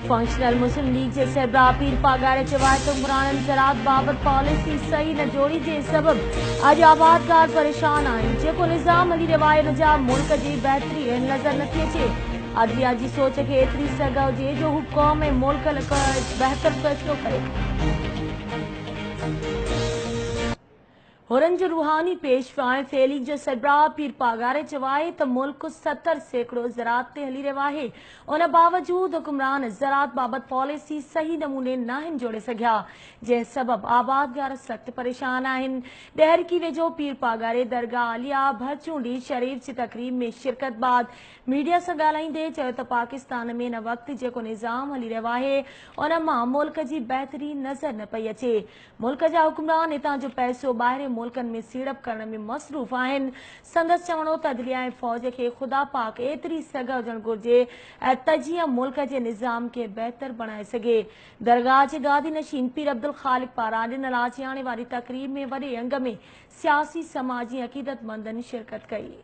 Functional मुस्लिम league जे सरबराह पीर पागारे चयो आहे त उमराननि ज़राअत बाबति पॉलिसी सही न जोड़ी जे सबबि अॼु आबादगार परेशान आहिनि। जेको निज़ाम हली रहियो आहे उन जा मुल्क जी बहितरी नज़र नथी अचे। अदलिया जी सोच खे एतिरी सघ हुजे जो हू क़ौम ऐं मुल्क लाइ बहितर फ़ैसिलो करे। हुरन जो रूहानी पेशवा ऐं फेलीग जो सरबराह पीर पागारे चयो आहे त मुल्क 70% ज़राअत ते हली रहियो आहे। उन बावजूद हुक्मरान ज़राअत बाबति पॉलिसी सही नमूने नाहिनि जोड़े सघिया, जंहिं सबबि आबादगार सख़्त परेशान आहिनि। ॾहरकी वेझो पीर पागारे दरगाह आलिया भरचूंडी शरीफ़ जी तक़रीब में शिरकत बाद मीडिया सां ॻाल्हाईंदे चयो त पाकिस्तान में हिन वक़्तु जेको निज़ाम हली रहियो आहे उन मां मुल्क जी बहितरी नज़र न पई अचे। मुल्क जा हुक्मरान हितां जो पैसो ॿाहिरि मुल्कनि में सीड़प करण में मसरूफ़ आहिनि। संदसि चवणो त अदलिया ऐं फ़ौज खे ख़ुदा पाक एतिरी सघ हुजणु घुरिजे त जीअं मुल्क जे निज़ाम खे बहितर बणाए सघे। दरगाह जे गादी नशीन पीर अब्दुल ख़ालिक पारां ॾिनल आचियाणे वारी तक़रीब में वॾे अंग में सियासी समाजी अक़ीदतमंदनि शिरकत कई।